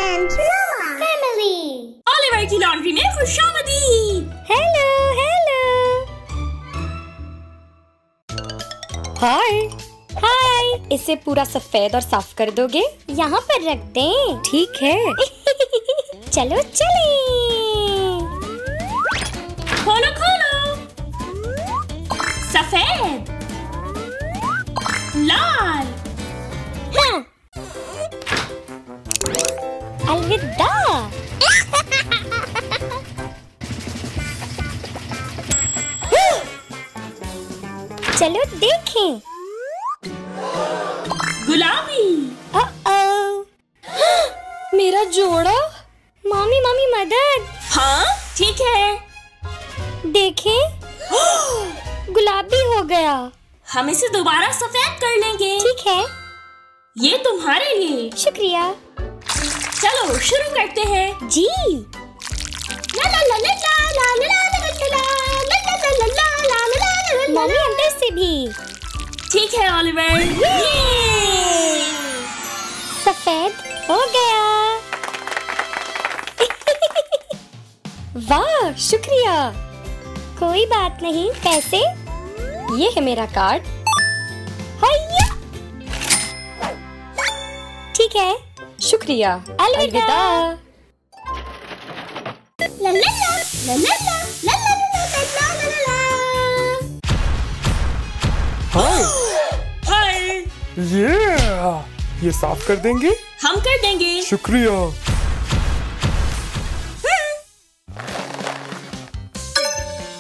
and Mama family. Oliver की laundry में खुशामदीद। Hello hello. हाय हाय। इसे पूरा सफेद और साफ कर दोगे? यहाँ पर रख दें। ठीक है। चलो चलें। खोलो खोलो। सफेद, लाल। हाँ। अलविदा। चलो देखें। गुलाबी। मेरा जोड़ा। मम्मी मम्मी मदद। हाँ ठीक है। देखें। गुलाबी हो गया। हम इसे दोबारा सफेद कर लेंगे। ठीक है। ये तुम्हारे लिए। शुक्रिया। चलो शुरू करते हैं। जी। ला ला ला ला ला ला ला ला ला ला ला ला ला ला। मम्मी अंदर से भी। ठीक है ओलिवर। सफेद हो गया। वाह शुक्रिया। कोई बात नहीं। पैसे? ये है मेरा कार्ड। हैया। ठीक है। शुक्रिया। अलविदा। ला ला ला ला ला ला ला ला ला ला ला। हाय। हाय। ये साफ कर देंगे? हम कर देंगे। शुक्रिया।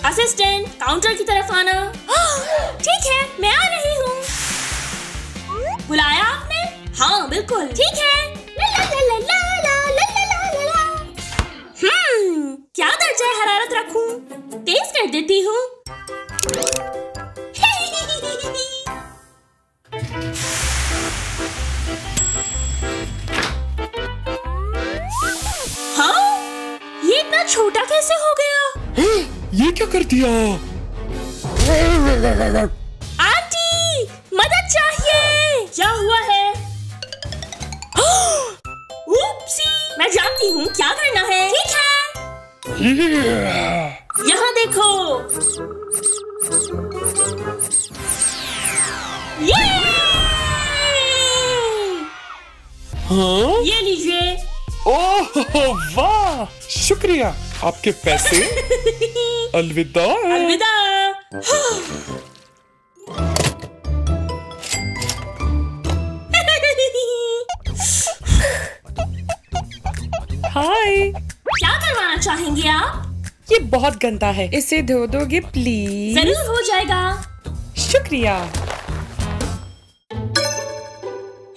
असिस्टेंट काउंटर की तरफ आना। ठीक है मैं आ रही हूँ। बुलाया आपने? हाँ बिल्कुल। ठीक है। ला ला ला ला ला ला ला ला ला ला। क्या दर्जा हरारत रखूं? तेज कर देती हूँ। हाँ ये इतना छोटा कैसे हो गया? ये क्या कर दिया? आंटी मदद चाहिए। क्या हुआ है? उप्सी, मैं जानती हूँ क्या करना है। ठीक है। यहाँ देखो। ये हाँ? ये लीजिए। ओह वाह शुक्रिया। आपके पैसे। अलविदा। अलविदा। हाय। क्या करवाना चाहेंगे आप? ये बहुत गंदा है, इसे धो दोगे प्लीज? जरूर हो जाएगा। शुक्रिया।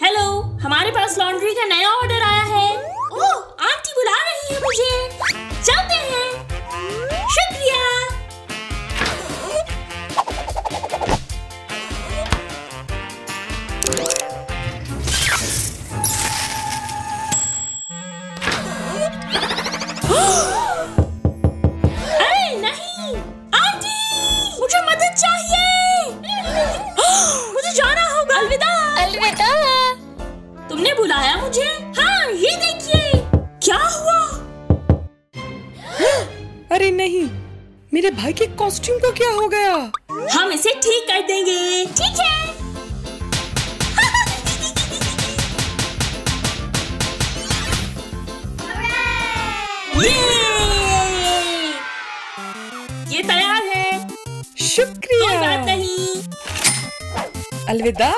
हेलो, हमारे पास लॉन्ड्री का नया ऑर्डर आया है। ओह, आंटी बुला रही है मुझे। चलते हैं। शुक्रिया। अरे नहीं, आंटी, मुझे मदद चाहिए। मुझे जाना होगा। अलविदा। अलविदा। तुमने बुलाया मुझे? हाँ, ये देखिए। क्या हुआ? अरे नहीं, मेरे भाई के कॉस्ट्यूम को क्या हो गया? हम इसे ठीक कर देंगे। ठीक है। ये तैयार है। शुक्रिया। कोई बात नहीं। अलविदा।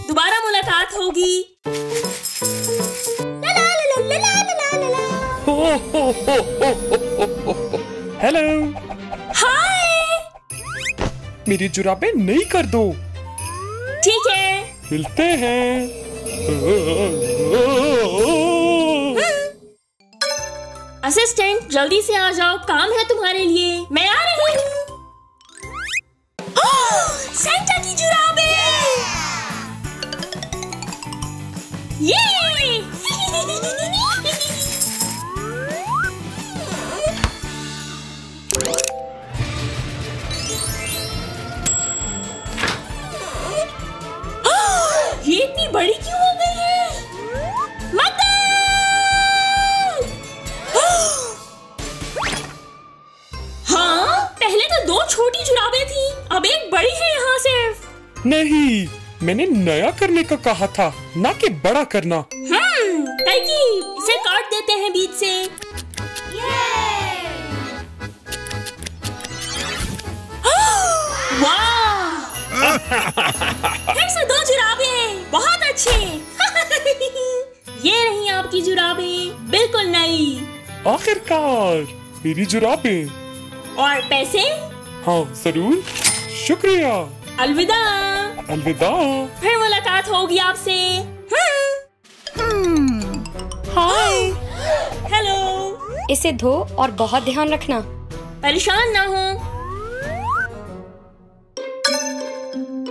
दोबारा मुलाकात होगी। ला ला ला ला ला ला ला ला। हेलो। हाय। मेरी जुराबें नई कर दो। ठीक है। मिलते हैं। असिस्टेंट जल्दी से आ जाओ, काम है तुम्हारे लिए। मैं आ रही हूँ। सेंटा की जुराबें। ये ये इतनी बड़ी क्यों हो गई है? मदद! नहीं, मैंने नया करने का कहा था, ना कि बड़ा करना। तरकीब, इसे काट देते हैं बीच से। वाह! फिर से 2 जुराबें, बहुत अच्छे। ये रही आपकी जुराबें, बिल्कुल नई। आखिरकार मेरी जुराबें। और पैसे? हाँ जरूर, शुक्रिया। अलविदा। अलविदा। फिर मुलाकात होगी आपसे। हाय। हेलो। इसे धो और बहुत ध्यान रखना। परेशान ना हो।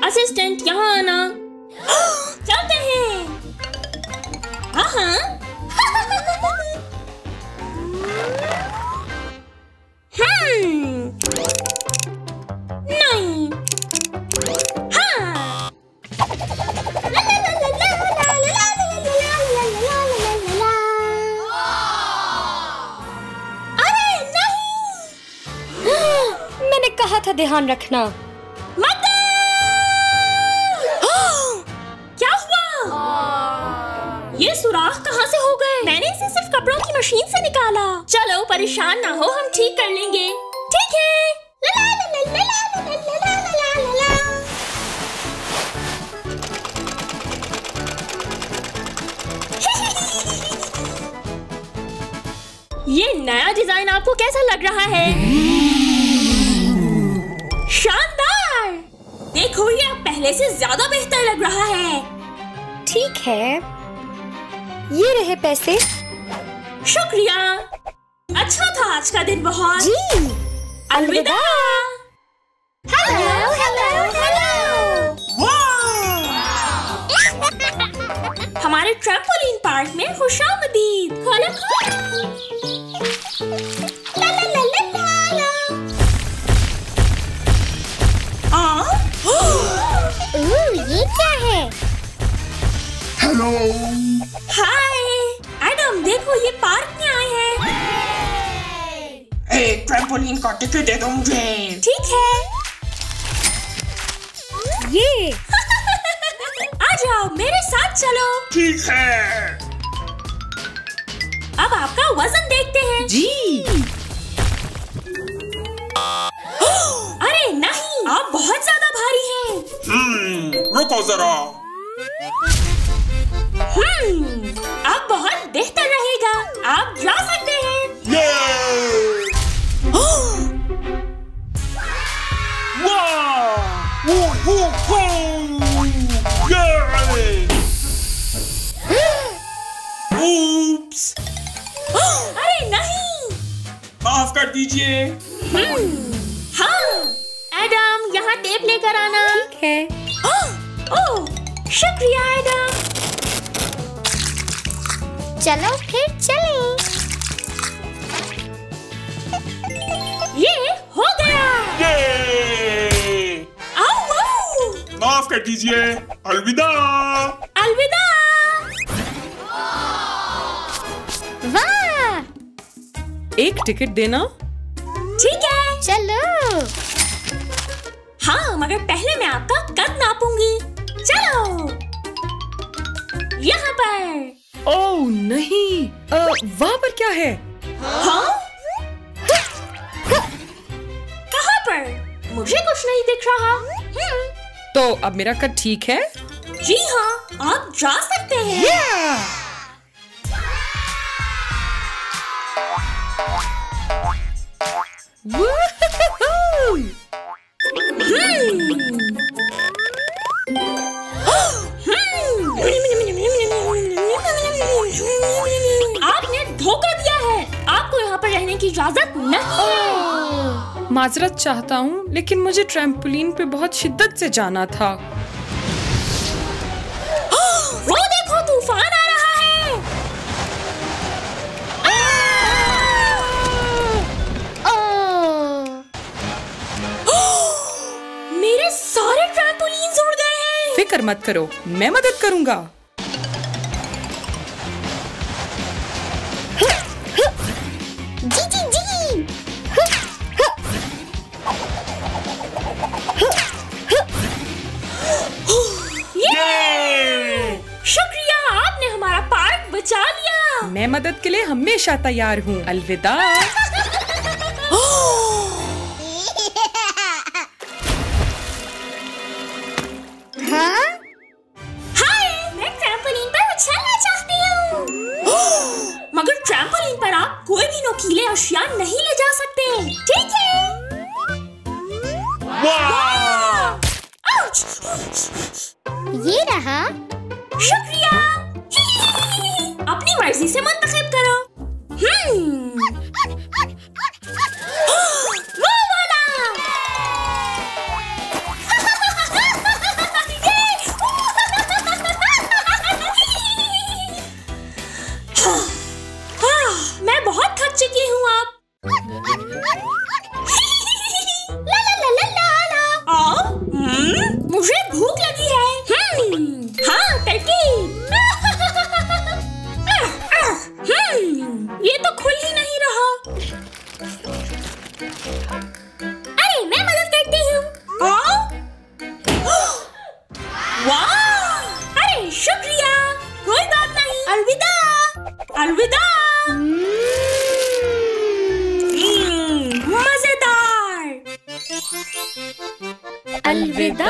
असिस्टेंट यहाँ आना। चलते हैं। हाँ। नहीं। हाँ। अरे नहीं। मैंने कहा था ध्यान रखना। क्या हुआ? ये सुराख कहाँ से हो गए? मैंने इसे सिर्फ कपड़ों की मशीन से निकाला। चलो परेशान ना हो, हम ठीक कर लेंगे। ठीक है। ला ला ला ला ला ला ला ला ला ला। ये नया डिजाइन आपको कैसा लग रहा है? शानदार! देखो, ये अब पहले से ज्यादा बेहतर लग रहा है। ठीक है, ये रहे पैसे। शुक्रिया। अच्छा था आज का दिन बहुत। जी। अलविदा। Hello hello hello. हमारे ट्रैम्पोलिन पार्क में खुशामदीद। खोलो खोलो। ला ला ला ला ला ला। ये क्या है? हेलो। हाय एडम, देखो ये पार्क में आए हैं। एक ट्रैम्पोलिन का टिकट दे दो मुझे। ठीक है। ये आ जाओ, मेरे साथ चलो। ठीक है। अब आपका वजन देखते हैं। जी। अरे नहीं, आप बहुत ज्यादा भारी हैं। रुको जरा। अब बहुत बेहतर रहेगा। आप जा सकते हैं। Oops! अरे नहीं। माफ कर दीजिए। हाँ, एडम यहाँ टेप लेकर आना। ठीक है। ओह, शुक्रिया एडम। चलो फिर चलें। ये हो गया। ये! आओ आओ। माफ कर दीजिए। अलविदा। अलविदा। वाह, एक टिकट देना। ठीक है। चलो। हाँ, मगर पहले मैं आपका कद नापूंगी। चलो यहाँ पर। ओह नहीं, वहाँ पर क्या है? हाँ? कहाँ पर? मुझे कुछ नहीं दिख रहा। तो अब मेरा कद ठीक है? जी हाँ, आप जा सकते हैं। वूहू! आपने धोखा दिया है। आपको यहाँ पर रहने की इजाजत नहीं है। माजरत चाहता हूँ, लेकिन मुझे ट्रैम्पोलिन पे बहुत शिद्दत से जाना था। वो देखो, तूफान आ रहा है। मेरे सारे ट्रैम्पोलिन्स उड़ गए हैं। फिक्र मत करो, मैं मदद करूँगा। जी जी जी। मैं मदद के लिए हमेशा तैयार हूँ। अलविदा। हाँ? हाय, मैं ट्रैम्पोलिन पर उछलना चाहती हूँ। मगर ट्रैम्पोलिन पर आप कोई भी नुकीले अशिया नहीं ले जा सकते। ठीक है? ये रहा। शुक्रिया। अपनी मर्जी से मुंतखब करो। वो वाला। मैं बहुत थक चुकी हूँ अब। ला ला ला ला ला ला। मुझे भूख लगी है। हाँ, तरकीब। ये तो खुल ही नहीं रहा। अरे, मैं मदद करती हूँ। वाह! अरे, शुक्रिया। कोई बात नहीं। अलविदा। अलविदा। मजेदार। अलविदा।